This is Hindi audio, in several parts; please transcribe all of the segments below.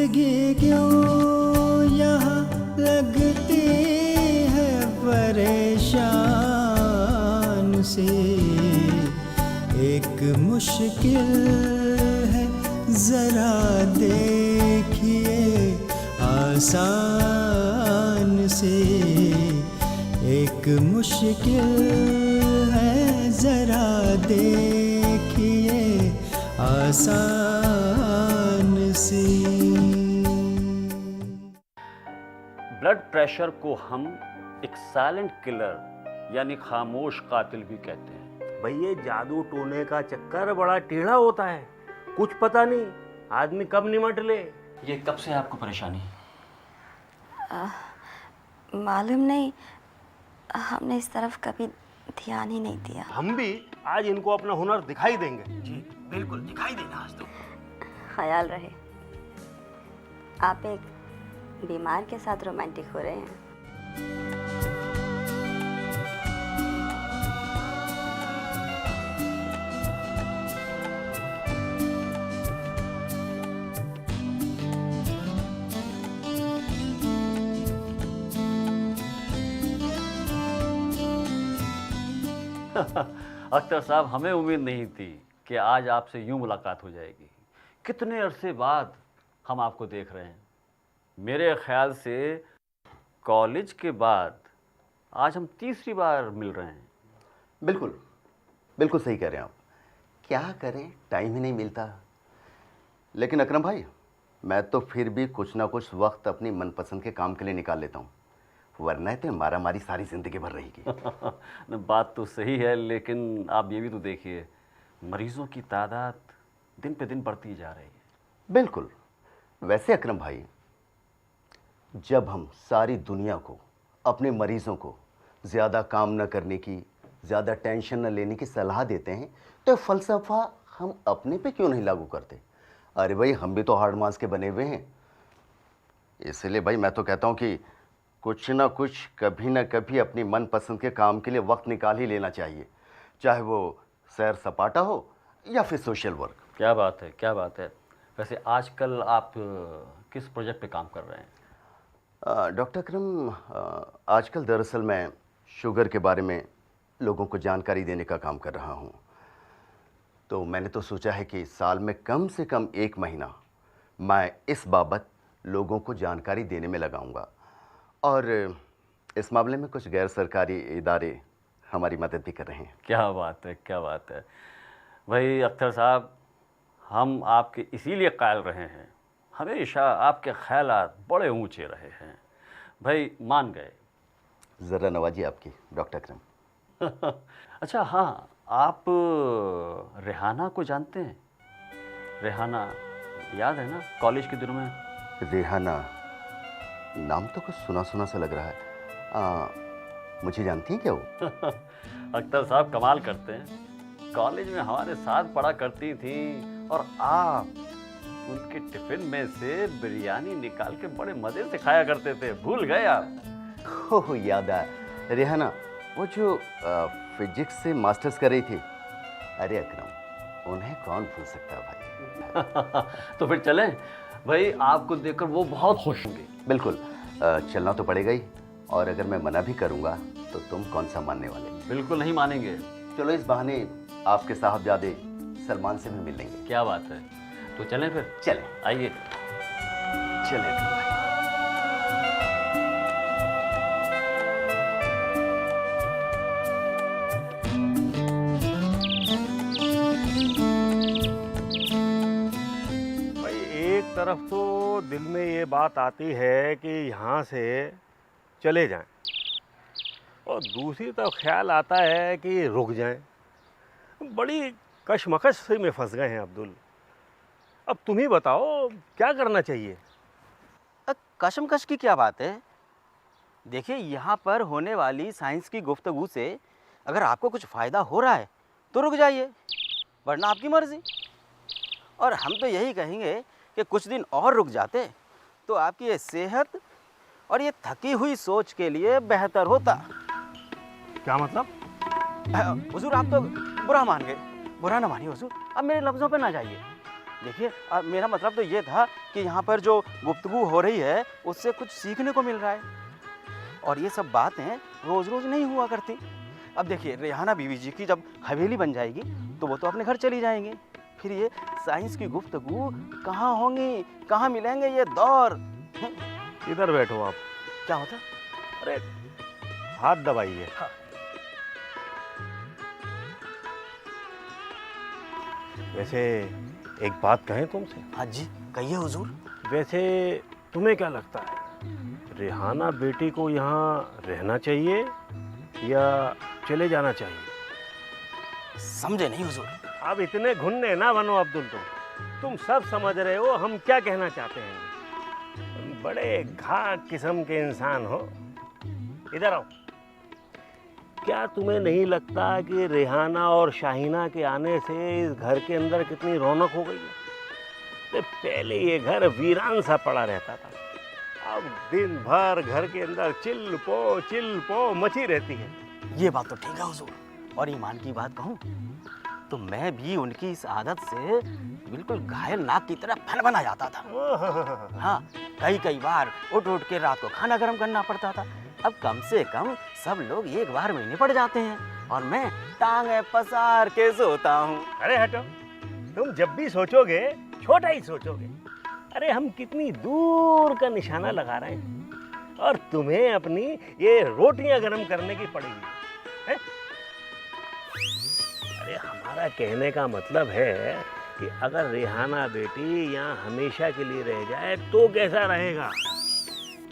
जिंदगी क्यों यहाँ लगती है परेशान सी, एक मुश्किल है जरा देखिए आसान से, एक मुश्किल है जरा देखिए आसान सी। ब्लड प्रेशर को हम एक साइलेंट किलर यानी खामोश कातिल भी कहते हैं। भाई ये जादू टोने का चक्कर बड़ा टेढ़ा होता है, कुछ पता नहीं आदमी कब निमट ले। ये कब से आपको परेशानी? मालूम नहीं, हमने इस तरफ कभी ध्यान ही नहीं दिया। हम भी आज इनको अपना हुनर दिखाई देंगे। जी बिल्कुल, दिखाई देना आज तो। ख्याल रहे। आप एक बीमार के साथ रोमांटिक हो रहे हैं। अख्तर साहब, हमें उम्मीद नहीं थी कि आज आपसे यूं मुलाकात हो जाएगी। कितने अरसे बाद हम आपको देख रहे हैं। मेरे ख्याल से कॉलेज के बाद आज हम तीसरी बार मिल रहे हैं। बिल्कुल बिल्कुल सही कह रहे हैं आप। क्या करें, टाइम ही नहीं मिलता। लेकिन अकरम भाई, मैं तो फिर भी कुछ ना कुछ वक्त अपनी मनपसंद के काम के लिए निकाल लेता हूँ, वरना तो मारा मारी सारी ज़िंदगी भर रहेगी। बात तो सही है, लेकिन आप ये भी तो देखिए, मरीजों की तादाद दिन पे दिन बढ़ती जा रही है। बिल्कुल। वैसे अकरम भाई, जब हम सारी दुनिया को, अपने मरीज़ों को ज़्यादा काम न करने की, ज़्यादा टेंशन न लेने की सलाह देते हैं, तो फ़लसफ़ा हम अपने पे क्यों नहीं लागू करते? अरे भाई, हम भी तो हार्ड मास के बने हुए हैं। इसलिए भाई मैं तो कहता हूँ कि कुछ ना कुछ कभी ना कभी अपनी मनपसंद के काम के लिए वक्त निकाल ही लेना चाहिए, चाहे वो सैर सपाटा हो या फिर सोशल वर्क। क्या बात है, क्या बात है। वैसे आजकल आप किस प्रोजेक्ट पे काम कर रहे हैं? डॉक्टर अकरम, आजकल दरअसल मैं शुगर के बारे में लोगों को जानकारी देने का काम कर रहा हूँ। तो मैंने तो सोचा है कि साल में कम से कम 1 महीना मैं इस बाबत लोगों को जानकारी देने में लगाऊंगा, और इस मामले में कुछ गैर सरकारी इदारे हमारी मदद भी कर रहे हैं। क्या बात है, क्या बात है। भाई अख्तर साहब, हम आपके इसीलिए कायल रहे हैं, हमेशा आपके ख्यालात बड़े ऊंचे रहे हैं। भाई मान गए। ज़रा नवाजी आपकी डॉक्टर अकरम। अच्छा हाँ, आप रेहाना को जानते हैं? रेहाना याद है ना, कॉलेज के दिनों में? रेहाना, नाम तो कुछ सुना सुना सा लग रहा है। मुझे जानती हैं क्या वो? अख्तर साहब कमाल करते हैं। कॉलेज में हमारे साथ पढ़ा करती थी, और आप उनके टिफिन में से बिरयानी निकाल के बड़े मज़े से खाया करते थे। भूल गए आप? ओह, याद आया। रेहाना, वो जो फिजिक्स से मास्टर्स कर रही थी। अरे अकरम, उन्हें कौन भूल सकता है भाई। तो फिर चलें? भाई आपको देखकर वो बहुत खुश होंगे। बिल्कुल, चलना तो पड़ेगा ही, और अगर मैं मना भी करूँगा तो तुम कौन सा मानने वाले? बिल्कुल नहीं मानेंगे। चलो, इस बहाने आपके साहबजादे सलमान से भी मिल लेंगे। क्या बात है, तो चलें फिर? चलें, आइए। चलें भाई। एक तरफ तो दिल में ये बात आती है कि यहाँ से चले जाएं, और दूसरी तरफ ख्याल आता है कि रुक जाएं। बड़ी कशमकश से में फंस गए हैं अब्दुल। अब तुम ही बताओ क्या करना चाहिए? कशमकश की क्या बात है? देखिए, यहाँ पर होने वाली साइंस की गुफ्तगू से अगर आपको कुछ फ़ायदा हो रहा है तो रुक जाइए, वरना आपकी मर्ज़ी। और हम तो यही कहेंगे कि कुछ दिन और रुक जाते तो आपकी ये सेहत और ये थकी हुई सोच के लिए बेहतर होता। क्या मतलब? हुजूर, आप तो बुरा मान गए। बुरा ना मानिए हुजूर, अब मेरे लफ्ज़ों पे ना जाइए। देखिए मेरा मतलब तो ये था कि यहाँ पर जो गुफ्तगू हो रही है उससे कुछ सीखने को मिल रहा है, और ये सब बातें रोज़ रोज़ नहीं हुआ करती। अब देखिए रेहाना बीवी जी की जब हवेली बन जाएगी तो वो तो अपने घर चली जाएंगी, फिर ये साइंस की गुफ्तगू कहाँ होंगी, कहाँ मिलेंगे ये दौर। इधर बैठो आप। क्या होता? अरे हाथ दबाइए। वैसे एक बात कहें तुमसे? हाँ जी कहिए हुजूर। वैसे तुम्हें क्या लगता है, रेहाना बेटी को यहाँ रहना चाहिए या चले जाना चाहिए? समझे नहीं हुजूर। अब इतने घुन्ने ना बनो अब्दुल, तुम सब समझ रहे हो हम क्या कहना चाहते हैं। तुम बड़े घाट किस्म के इंसान हो। इधर आओ। क्या तुम्हें नहीं लगता कि रेहाना और शाहीना के आने से इस घर के अंदर कितनी रौनक हो गई है? पहले ये घर वीरान सा पड़ा रहता था, अब दिन भर घर के अंदर चिल पो मची रहती है। ये बात तो ठीक है हुजूर, और ईमान की बात कहूँ तो मैं भी उनकी इस आदत से बिल्कुल घायल नाक की तरह फन बना जाता था। हाँ कई बार उठ के रात को खाना गर्म करना पड़ता था। अब कम से कम सब लोग एक बार में निपट जाते हैं और मैं टांगे पसार के सोता हूँ। अरे हटो, तुम जब भी सोचोगे छोटा ही सोचोगे। अरे हम कितनी दूर का निशाना लगा रहे हैं और तुम्हें अपनी ये रोटियां गर्म करने की पड़ेगी है? अरे हमारा कहने का मतलब है कि अगर रेहाना बेटी यहाँ हमेशा के लिए रह जाए तो कैसा रहेगा?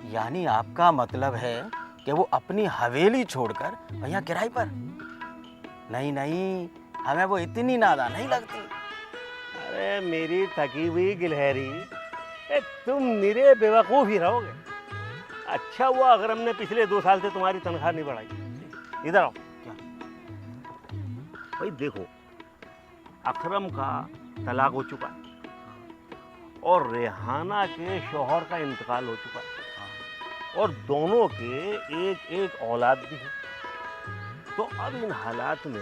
यानी आपका मतलब है कि वो अपनी हवेली छोड़कर यहाँ किराए पर? नहीं, हमें वो इतनी नादान नहीं लगती। अरे मेरी थकी हुई गिलहरी, तुम निरे बेवकूफ़ ही रहोगे। अच्छा हुआ अगर हमने पिछले 2 साल से तुम्हारी तनख्वाह नहीं बढ़ाई। इधर आओ। क्या? भाई देखो, अकरम का तलाक हो चुका है और रेहाना के शौहर का इंतकाल हो चुका है और दोनों के एक औलाद भी है। तो अब इन हालात में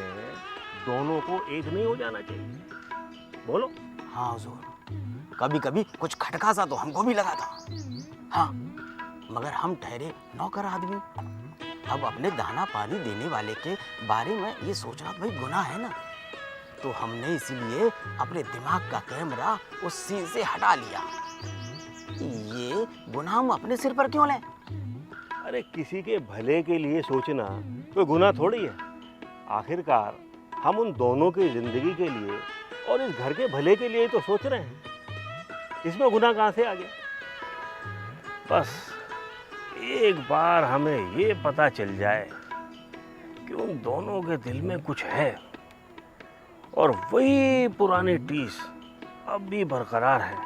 दोनों को एक नहीं हो जाना चाहिए? बोलो। हाँ हुजूर, कभी कुछ खटका सा तो हमको भी लगा था। हाँ मगर हम ठहरे नौकर आदमी, अब अपने दाना पानी देने वाले के बारे में ये सोचना भाई गुनाह है ना। तो हमने इसीलिए अपने दिमाग का कैमरा उस सीन से हटा लिया। ये गुनाह हम अपने सिर पर क्यों लें? अरे किसी के भले के लिए सोचना कोई गुनाह थोड़ी है। आखिरकार हम उन दोनों की जिंदगी के लिए और इस घर के भले के लिए तो सोच रहे हैं, इसमें गुनाह कहाँ से आ गया? बस एक बार हमें ये पता चल जाए कि उन दोनों के दिल में कुछ है और वही पुरानी टीस अब भी बरकरार है,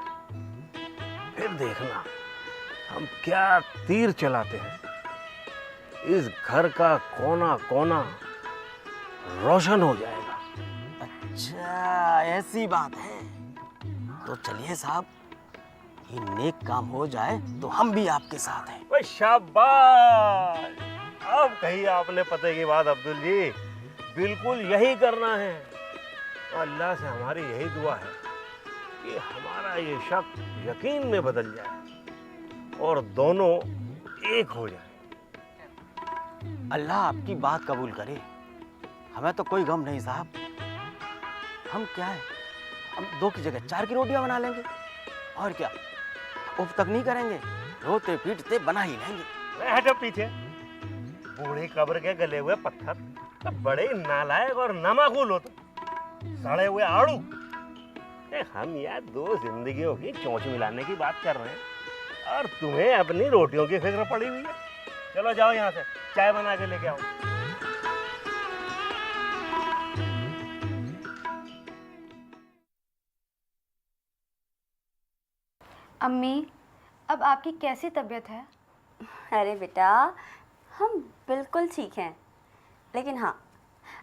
फिर देखना हम क्या तीर चलाते हैं। इस घर का कोना कोना रोशन हो जाएगा। अच्छा ऐसी बात है, तो चलिए साहब, ये नेक काम हो जाए तो हम भी आपके साथ हैं। ओए शाबाश, अब कही आपने पते की बात अब्दुल जी, बिल्कुल यही करना है। और अल्लाह से हमारी यही दुआ है कि हमारा ये शक यकीन में बदल जाए और दोनों एक हो जाए। अल्लाह आपकी बात कबूल करे। हमें तो कोई गम नहीं साहब। हम क्या है, हम 2 की जगह 4 की रोटियां बना लेंगे और क्या, उफ तक नहीं करेंगे, रोते पीटते बना ही लेंगे। हटो पीछे, बूढ़ी कब्र के गले हुए पत्थर, बड़े नालायक और नमाकुल हो तुम, सड़े हुए आड़ू। हम यार 2 जिंदगियों की चोंच मिलाने की बात कर रहे हैं और तुम्हें अपनी रोटियों की फिक्र पड़ी हुई है। चलो जाओ यहाँ से, चाय बना के लेके आओ। अम्मी, अब आपकी कैसी तबीयत है? अरे बेटा, हम बिल्कुल ठीक हैं। लेकिन हाँ,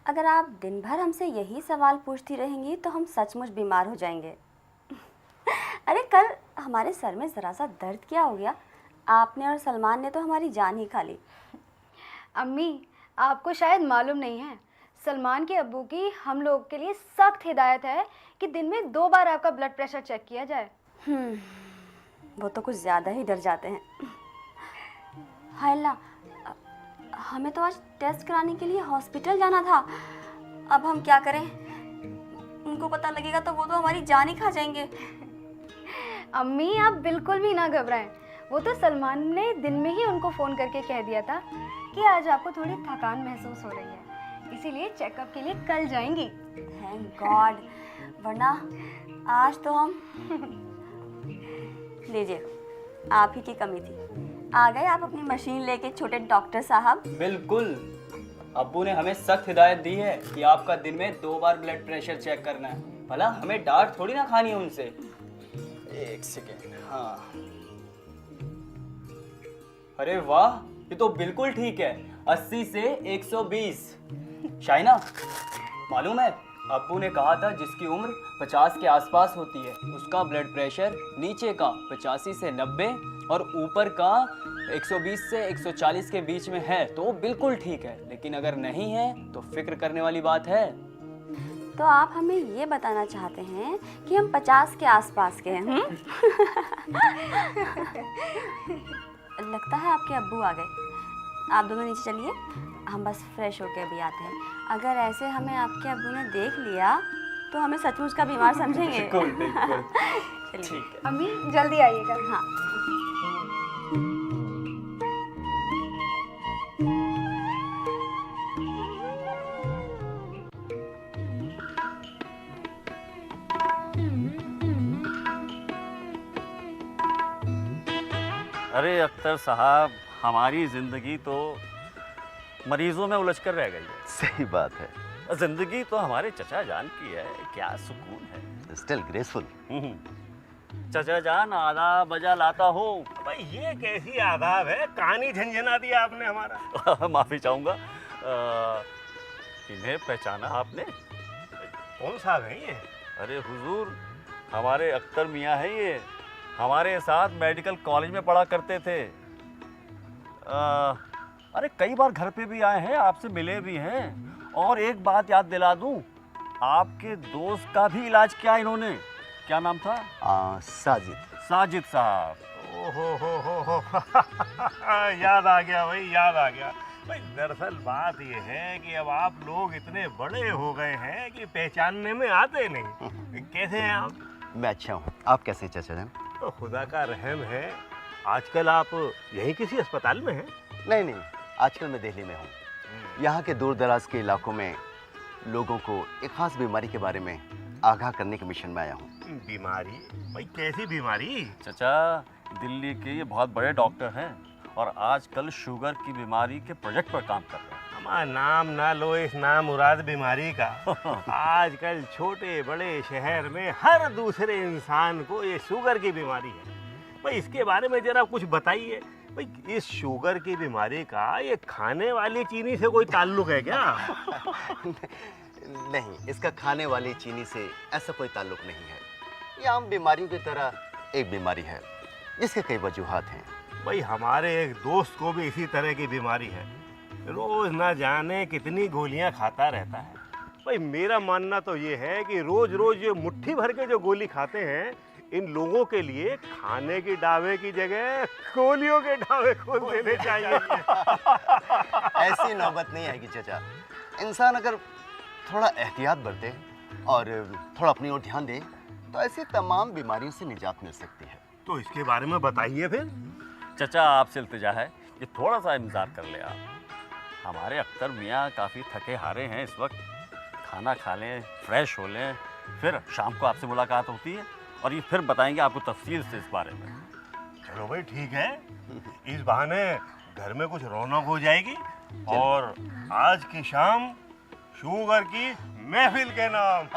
अगर आप दिन भर हमसे यही सवाल पूछती रहेंगी तो हम सचमुच बीमार हो जाएंगे। अरे कल हमारे सर में ज़रा सा दर्द क्या हो गया, आपने और सलमान ने तो हमारी जान ही खा ली। अम्मी, आपको शायद मालूम नहीं है, सलमान के अब्बू की हम लोग के लिए सख्त हिदायत है कि दिन में 2 बार आपका ब्लड प्रेशर चेक किया जाए। वो तो कुछ ज़्यादा ही डर जाते हैं। हाय अल्लाह, हमें तो आज टेस्ट कराने के लिए हॉस्पिटल जाना था। अब हम क्या करें? उनको पता लगेगा तो वो तो हमारी जान ही खा जाएंगे। अम्मी आप बिल्कुल भी ना घबराएं। वो तो सलमान ने दिन में ही उनको फ़ोन करके कह दिया था कि आज आपको थोड़ी थकान महसूस हो रही है, इसीलिए चेकअप के लिए कल जाएंगी। थैंक गॉड, वरना आज तो हम लीजिए, आप ही की कमी थी। आ गए आप अपनी मशीन लेके छोटे डॉक्टर साहब। बिल्कुल, अब्बू ने हमें सख्त हिदायत दी है कि आपका दिन में 2 बार ब्लड प्रेशर चेक करना है। भला हमें डांट थोड़ी ना खानी है उनसे। एक सेकेंड, हाँ, अरे वाह, ये तो बिल्कुल ठीक है, 80 से 120। शाइना, मालूम है अब्बू ने कहा था जिसकी उम्र 50 के आसपास होती है उसका ब्लड प्रेशर नीचे का 85 से 90 और ऊपर का 120 से 140 के बीच में है तो वो बिल्कुल ठीक है, लेकिन अगर नहीं है तो फिक्र करने वाली बात है। तो आप हमें ये बताना चाहते हैं कि हम 50 के आसपास के हैं? लगता है आपके अब्बू आ गए। आप दोनों नीचे चलिए, हम बस फ्रेश होके अभी आते हैं। अगर ऐसे हमें आपके अब्बू ने देख लिया तो हमें सचमुच का बीमार समझेंगे। बिल्कुल बिल्कुल। चलिए। ठीक है। अम्मी जल्दी आइएगा। हाँ। अरे अख्तर साहब, हमारी ज़िंदगी तो मरीज़ों में उलझ कर रह गई है। सही बात है। ज़िंदगी तो हमारे चचा जान की है, क्या सुकून है। Still graceful. चचा जान आदाब बजा लाता हूँ। भाई ये कैसी आदाब है, कहानी झंझना दिया आपने हमारा। माफ़ी चाहूँगा। इन्हें पहचाना आपने? कौन साहब है ये? अरे हुजूर, हमारे अख्तर मियाँ हैं ये, हमारे साथ मेडिकल कॉलेज में पढ़ा करते थे। अरे कई बार घर पे भी आए हैं, आपसे मिले भी हैं। और एक बात याद दिला दूं, आपके दोस्त का भी इलाज किया इन्होंने। क्या नाम था? साजिद। साजिद साहब। हो याद आ गया भाई, याद आ गया भाई। दरअसल बात ये है कि अब आप लोग इतने बड़े हो गए हैं कि पहचानने में आते नहीं। कैसे हैं आप? मैं अच्छा हूँ, आप कैसे हैं चाचा जान? तो खुदा का रहम है। आजकल आप यहीं किसी अस्पताल में हैं? नहीं, आजकल मैं दिल्ली में हूँ। यहाँ के दूर दराज के इलाकों में लोगों को एक खास बीमारी के बारे में आगाह करने के मिशन में आया हूँ। बीमारी? भाई कैसी बीमारी? चचा, दिल्ली के ये बहुत बड़े डॉक्टर हैं और आजकल शुगर की बीमारी के प्रोजेक्ट पर काम कर रहे हैं। हमारा नाम ना लो इस नामुराद बीमारी का। आजकल छोटे बड़े शहर में हर दूसरे इंसान को ये शुगर की बीमारी है। भाई इसके बारे में जरा कुछ बताइए। भाई इस शुगर की बीमारी का ये खाने वाली चीनी से कोई ताल्लुक है क्या? नहीं, इसका खाने वाली चीनी से ऐसा कोई ताल्लुक नहीं है। ये आम बीमारियों की तरह एक बीमारी है जिसके कई वजूहात हैं। भाई हमारे एक दोस्त को भी इसी तरह की बीमारी है, रोज ना जाने कितनी गोलियां खाता रहता है। भाई मेरा मानना तो ये है कि रोज रोज ये मुट्ठी भर के जो गोली खाते हैं, इन लोगों के लिए खाने की डावे की जगह गोलियों के डावे खोल देने चाहिए। ऐसी नौबत नहीं आएगी चाचा। इंसान अगर थोड़ा एहतियात बरते और थोड़ा अपनी ओर ध्यान दे तो ऐसी तमाम बीमारियों से निजात मिल सकती है। तो इसके बारे में बताइए फिर। चचा, आपसे इल्तिजा है, ये थोड़ा सा इंतज़ार कर ले आप। हमारे अख्तर मियाँ काफ़ी थके हारे हैं इस वक्त। खाना खा लें, फ्रेश हो लें, फिर शाम को आपसे मुलाकात होती है और ये फिर बताएंगे आपको तफसील से इस बारे में। चलो भाई ठीक है, इस बहाने घर में कुछ रौनक हो जाएगी और आज की शाम शुगर की महफिल के नाम।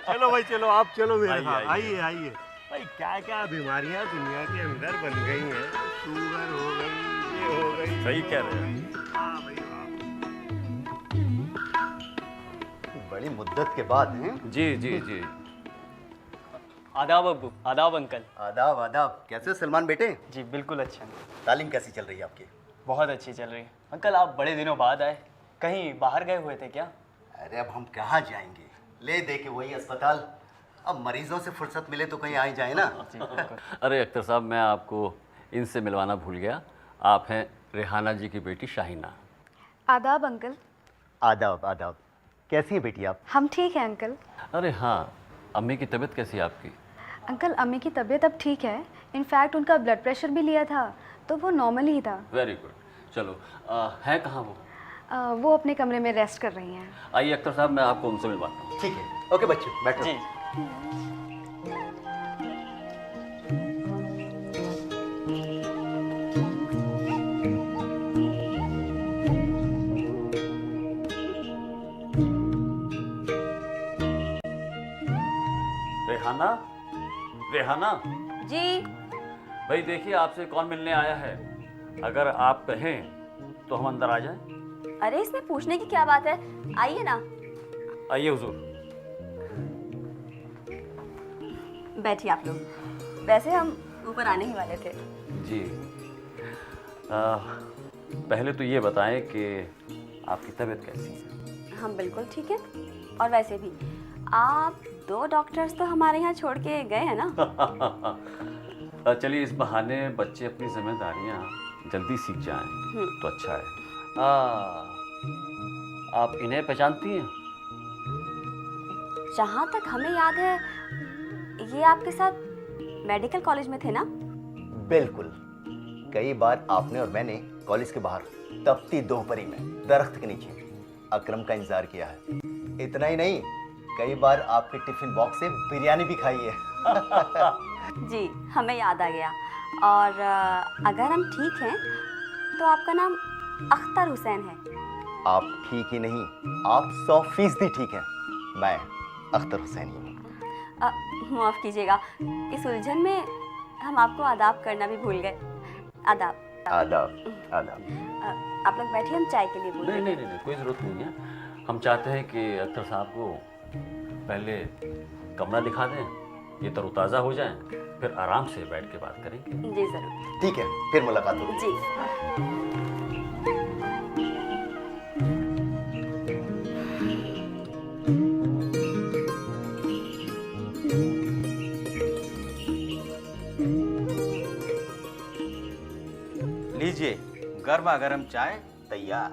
चलो भाई चलो, आप चलो मेरे साथ। आइए आइए। भाई क्या क्या बीमारियां दुनिया के अंदर बन गई हैं। शुगर हो गई, ये हो गई, सही कह रहे हैं। हाँ भाई वाह। बड़ी मुद्दत के बाद हैं। जी जी जी। आदाब अब्बू। आदाब अंकल। आदाब आदाब। कैसे हो सलमान बेटे? जी बिल्कुल अच्छा। तालीम कैसी चल रही है आपकी? बहुत अच्छी चल रही है अंकल। आप बड़े दिनों बाद आए, कहीं बाहर गए हुए थे क्या? अरे अब हम कहाँ जाएंगे, ले दे के वही अस्पताल। अब मरीजों से फुर्सत मिले तो कहीं आ ही जाए ना। अरे अख्तर साहब, मैं आपको इनसे मिलवाना भूल गया। आप हैं रेहाना जी की बेटी शाहीना। आदाब अंकल। आदाब आदाब। कैसी है बेटी आप? हम ठीक हैं अंकल। अरे हाँ, अम्मी की तबीयत कैसी है आपकी? अंकल अम्मी की तबीयत अब ठीक है। इनफैक्ट उनका ब्लड प्रेशर भी लिया था तो वो नॉर्मल ही था। Very good. चलो, हैं कहाँ वो? वो अपने कमरे में रेस्ट कर रही हैं। आइए अख्तर साहब, मैं आपको उनसे मिलवाता हूँ। ठीक है, ओके बच्चों बैठो। जी। रेहाना, रेहाना जी। भाई देखिए, आपसे कौन मिलने आया है। अगर आप कहें तो हम अंदर आ जाएं। अरे इसमें पूछने की क्या बात है, आइए ना। आइए हुजूर। बैठिए आप लोग। वैसे हम ऊपर आने ही वाले थे। जी, पहले तो ये बताएं कि आपकी तबीयत कैसी है? हम बिल्कुल ठीक है। और वैसे भी आप 2 डॉक्टर्स तो हमारे यहाँ छोड़ के गए हैं ना। चलिए, इस बहाने बच्चे अपनी जिम्मेदारियां जल्दी सीख जाएं तो अच्छा है। आप इन्हें पहचानती हैं? जहाँ तक हमें याद है ये आपके साथ मेडिकल कॉलेज में थे ना? बिल्कुल। कई बार आपने और मैंने कॉलेज के बाहर तपती दोपहरी में दरख्त के नीचे अकरम का इंतजार किया है। इतना ही नहीं, कई बार आपके टिफिन बॉक्स से बिरयानी भी खाई है। जी, हमें याद आ गया। और अगर हम ठीक हैं तो आपका नाम अख्तर हुसैन है। आप ठीक ही नहीं, आप 100% ठीक हैं। मैं अख्तर हुसैन ही हूँ। माफ़ कीजिएगा, इस उलझन में हम आपको आदाब करना भी भूल गए। आदाब। आदाब आदाब। आप लोग बैठिए, हम चाय के लिए बोल नहीं रहे नहीं नहीं, कोई ज़रूरत नहीं है। हम चाहते हैं कि अख्तर साहब को पहले कमरा दिखा दें, ये तरोताज़ा हो जाएं, फिर आराम से बैठ के बात करेंगे। हैं। जी ज़रूर। ठीक है, फिर मुलाकात होगी। जी। लीजिए, गर्मा गर्म चाय तैयार।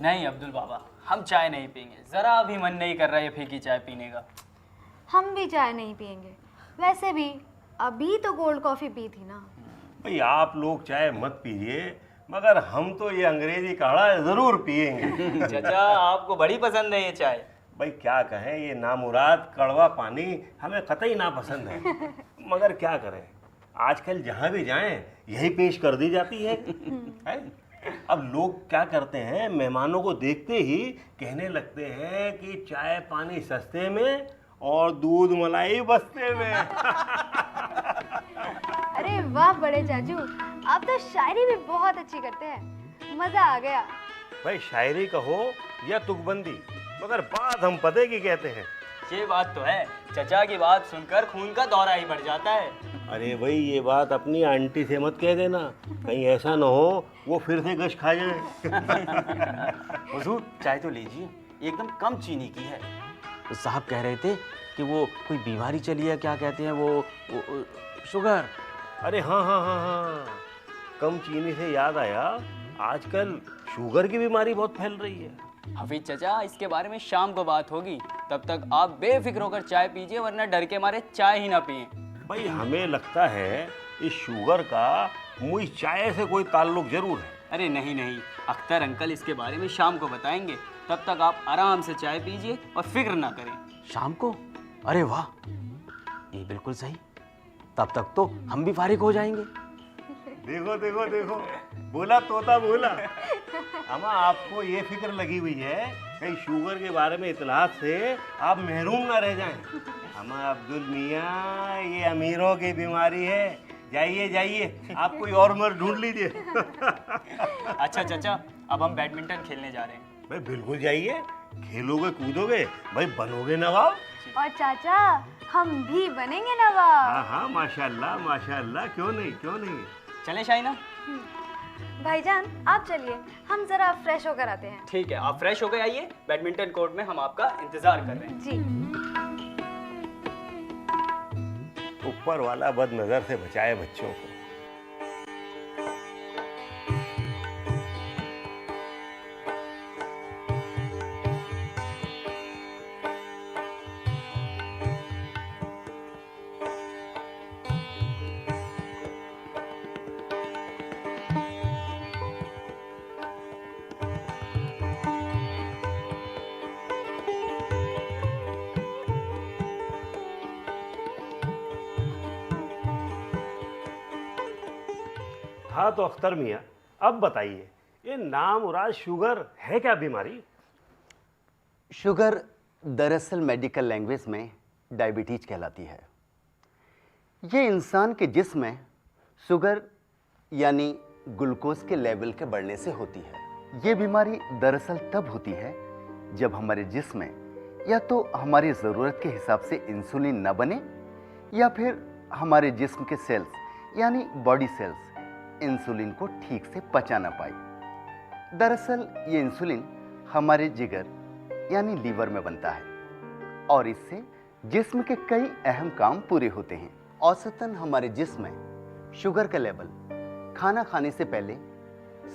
नहीं अब्दुल बाबा, हम चाय नहीं पीएंगे। ज़रा भी मन नहीं कर रहा है फीकी चाय पीने का। हम भी चाय नहीं पियेंगे। वैसे भी अभी तो कोल्ड कॉफ़ी पी थी ना। भाई आप लोग चाय मत पीजिए, मगर हम तो ये अंग्रेजी काढ़ा ज़रूर पियेंगे। चाचा, आपको बड़ी पसंद है ये चाय। भाई क्या कहें, ये नामुराद कड़वा पानी हमें कतई ना पसंद है, मगर क्या करें, आजकल जहाँ भी जाएं यही पेश कर दी जाती है। अब लोग क्या करते हैं, मेहमानों को देखते ही कहने लगते हैं कि चाय पानी सस्ते में और दूध मलाई बस्ते में। अरे वाह बड़े चाचू, आप तो शायरी भी बहुत अच्छी करते हैं। मज़ा आ गया। भाई शायरी कहो या तुकबंदी, मगर बात हम पते की कहते हैं। ये बात तो है, चचा की बात सुनकर खून का दौरा ही बढ़ जाता है। अरे भाई ये बात अपनी आंटी से मत कह देना, कहीं ऐसा ना हो वो फिर से गश खा जाए। हुजूर चाय तो लीजिए, एकदम कम चीनी की है। तो साहब कह रहे थे कि वो कोई बीमारी चली है, क्या कहते हैं वो शुगर। अरे हाँ हाँ हाँ हाँ, कम चीनी से याद आया, आजकल शुगर की बीमारी बहुत फैल रही है। हफीज चचा, इसके बारे में शाम को बात होगी, तब तक आप बेफिक्र होकर चाय पीजिए, वरना डर के मारे चाय ही ना पिए। भाई हमें लगता है इस शुगर का मुझ चाय से कोई ताल्लुक जरूर है। अरे नहीं नहीं, अख्तर अंकल इसके बारे में शाम को बताएंगे, तब तक आप आराम से चाय पीजिए और फिक्र ना करें। शाम को? अरे वाह, ये बिल्कुल सही। तब तक तो हम भी फारिग हो जाएंगे। देखो देखो देखो, बोला तोता बोला। अम्मा आपको ये फिक्र लगी हुई है कहीं शुगर के बारे में इतलात से आप महरूम ना रह जाएं। अम्मा अब्दुल मियाँ, ये अमीरों की बीमारी है, जाइए जाइए, आप कोई और मर्द ढूंढ लीजिए। अच्छा चाचा, अब हम बैडमिंटन खेलने जा रहे हैं। भाई बिल्कुल जाइए, खेलोगे कूदोगे भाई, बनोगे नवाब। और चाचा, हम भी बनेंगे नवाब। हाँ हाँ, माशाल्लाह माशाल्लाह, क्यों नहीं क्यों नहीं। चलें शाइना? भाईजान आप चलिए, हम जरा फ्रेश होकर आते हैं। ठीक है, आप फ्रेश हो गए आइए, बैडमिंटन कोर्ट में हम आपका इंतजार कर रहे हैं। जी। ऊपर वाला बदनजर से बचाए बच्चों को। हाँ तो अख्तर मियाँ, अब बताइए ये नामुराद शुगर है क्या बीमारी? शुगर दरअसल मेडिकल लैंग्वेज में डायबिटीज कहलाती है। ये इंसान के जिस्म में शुगर यानी ग्लूकोज के लेवल के बढ़ने से होती है। ये बीमारी दरअसल तब होती है जब हमारे जिस्म में या तो हमारी ज़रूरत के हिसाब से इंसुलिन न बने या फिर हमारे जिस्म के सेल्स यानी बॉडी सेल्स इंसुलिन को ठीक से पचा ना पाए। दरअसल ये इंसुलिन हमारे जिगर यानी लीवर में बनता है और इससे जिस्म के कई अहम काम पूरे होते हैं। औसतन हमारे जिस्म में शुगर का लेवल खाना खाने से पहले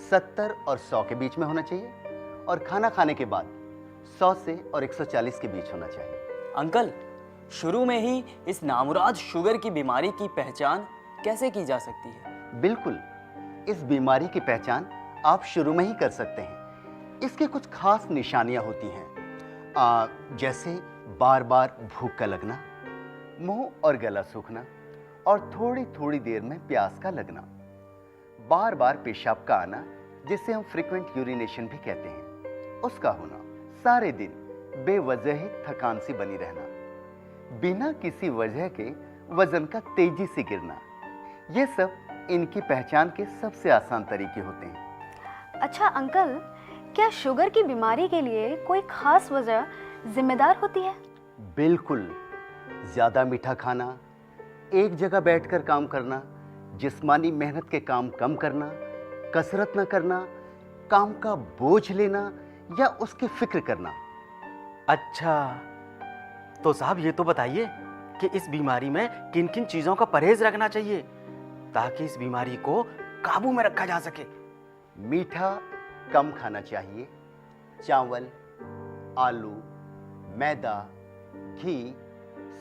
70 और 100 के बीच में होना चाहिए और खाना खाने के बाद 100 से और 140 के बीच होना चाहिए। अंकल, शुरू में ही इस नामुराद शुगर की बीमारी की पहचान कैसे की जा सकती है? बिल्कुल, इस बीमारी की पहचान आप शुरू में ही कर सकते हैं। इसके कुछ खास निशानियां होती हैं, जैसे बार बार भूख का लगना, मुंह और गला सूखना और थोड़ी थोड़ी देर में प्यास का लगना, बार बार पेशाब का आना जिसे हम फ्रीक्वेंट यूरिनेशन भी कहते हैं, उसका होना, सारे दिन बेवजह ही थकान सी बनी रहना, बिना किसी वजह के वजन का तेजी से गिरना, ये सब इनकी पहचान के सबसे आसान तरीके होते हैं। अच्छा अंकल, क्या शुगर की बीमारी के लिए कोई खास वजह जिम्मेदार होती है? बिल्कुल, ज़्यादा मीठा खाना, एक जगह बैठकर काम करना, जिस्मानी मेहनत के काम कम करना, कसरत न करना, काम का बोझ लेना या उसकी फिक्र करना। अच्छा, तो साहब ये तो बताइए कि इस बीमारी में किन किन चीज़ों का परहेज रखना चाहिए ताकि इस बीमारी को काबू में रखा जा सके। मीठा कम खाना चाहिए। चावल, आलू, मैदा, घी,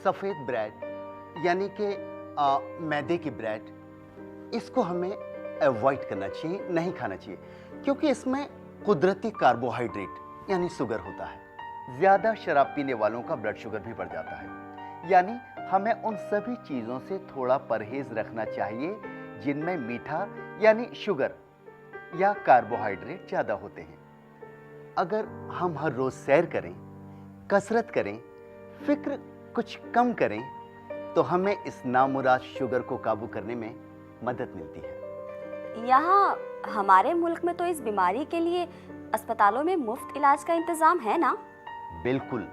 सफ़ेद ब्रेड यानी कि मैदे की ब्रेड, इसको हमें अवॉइड करना चाहिए, नहीं खाना चाहिए, क्योंकि इसमें कुदरती कार्बोहाइड्रेट यानी शुगर होता है। ज़्यादा शराब पीने वालों का ब्लड शुगर भी बढ़ जाता है, यानी हमें उन सभी चीज़ों से थोड़ा परहेज रखना चाहिए जिनमें मीठा यानी शुगर या कार्बोहाइड्रेट ज़्यादा होते हैं। अगर हम हर रोज़ सैर करें, कसरत करें, फिक्र कुछ कम करें, तो हमें इस नामुराद शुगर को काबू करने में मदद मिलती है। यहाँ हमारे मुल्क में तो इस बीमारी के लिए अस्पतालों में मुफ्त इलाज का इंतज़ाम है ना? बिल्कुल,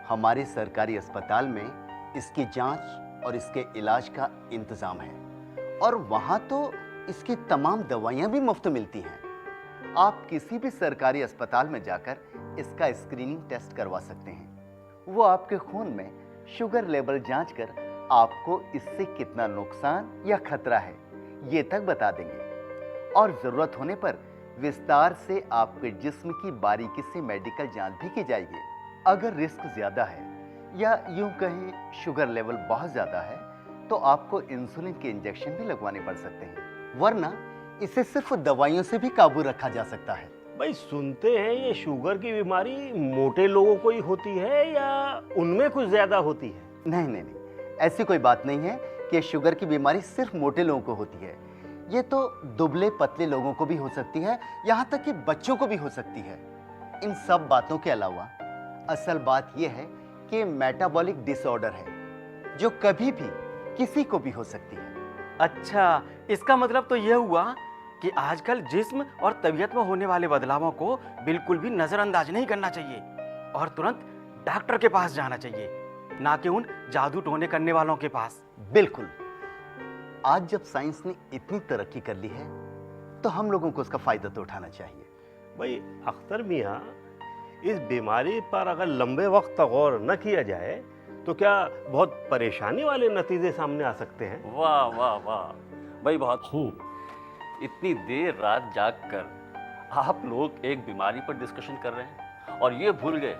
हमारे सरकारी अस्पताल में इसकी जांच और इसके इलाज का इंतज़ाम है और वहाँ तो इसकी तमाम दवाइयाँ भी मुफ्त मिलती हैं। आप किसी भी सरकारी अस्पताल में जाकर इसका स्क्रीनिंग टेस्ट करवा सकते हैं। वो आपके खून में शुगर लेवल जांच कर आपको इससे कितना नुकसान या खतरा है ये तक बता देंगे और ज़रूरत होने पर विस्तार से आपके जिस्म की बारीकी से मेडिकल जांच भी की जाएगी। अगर रिस्क ज़्यादा है या यूं कहें शुगर लेवल बहुत ज़्यादा है तो आपको इंसुलिन के इंजेक्शन भी लगवाने पड़ सकते हैं, वरना इसे सिर्फ दवाइयों से भी काबू रखा जा सकता है। भाई सुनते हैं ये शुगर की बीमारी मोटे लोगों को ही होती है या उनमें कुछ ज़्यादा होती है? नहीं नहीं नहीं, ऐसी कोई बात नहीं है कि शुगर की बीमारी सिर्फ मोटे लोगों को होती है। ये तो दुबले पतले लोगों को भी हो सकती है, यहाँ तक कि बच्चों को भी हो सकती है। इन सब बातों के अलावा असल बात यह है कि मेटाबॉलिक डिसऑर्डर है जो कभी भी किसी को भी हो सकती है। अच्छा, इसका मतलब तो यह हुआ कि आजकल जिस्म और तबीयत में होने वाले बदलावों को बिल्कुल भी नज़रअंदाज नहीं करना चाहिए और तुरंत डॉक्टर के पास जाना चाहिए, ना कि उन जादू टोने करने वालों के पास। बिल्कुल, आज जब साइंस ने इतनी तरक्की कर ली है तो हम लोगों को उसका फ़ायदा तो उठाना चाहिए। भाई अख्तर मियाँ, इस बीमारी पर अगर लंबे वक्त तक गौर न किया जाए तो क्या बहुत परेशानी वाले नतीजे सामने आ सकते हैं। वाह वाह वाह भाई, बहुत खूब। इतनी देर रात जाग कर आप लोग एक बीमारी पर डिस्कशन कर रहे हैं और ये भूल गए,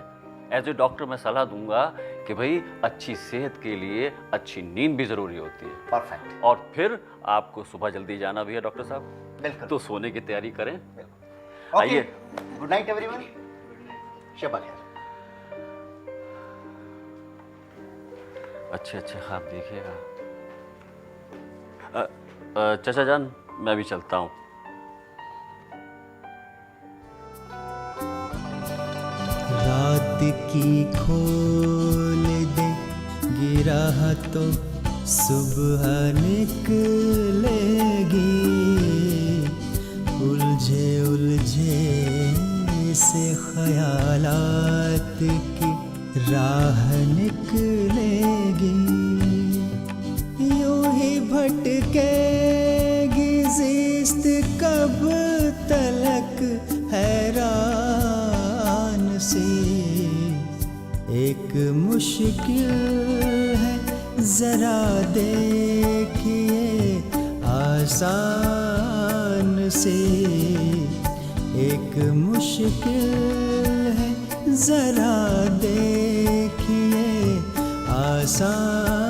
एज ए डॉक्टर मैं सलाह दूंगा कि भाई अच्छी सेहत के लिए अच्छी नींद भी ज़रूरी होती है। परफेक्ट। और फिर आपको सुबह जल्दी जाना भी है डॉक्टर साहब, बिल्कुल। तो सोने की तैयारी करें। ओके, आइए। गुड नाइट एवरीवन, शब्बा खैर। अच्छे अच्छे ख्वाब देखिएगा। चाचा जान, मैं भी चलता हूँ। रात की खोल दे गिरा तो सुबह निकलेगी, उलझे उलझे से ख्यालात की राह निकलेगी। यूं ही भटकेगी ज़िस्त कब तलक हैरान सी। एक मुश्किल है जरा देखिए आसान से, एक मुश्किल है जरा देखिए आसान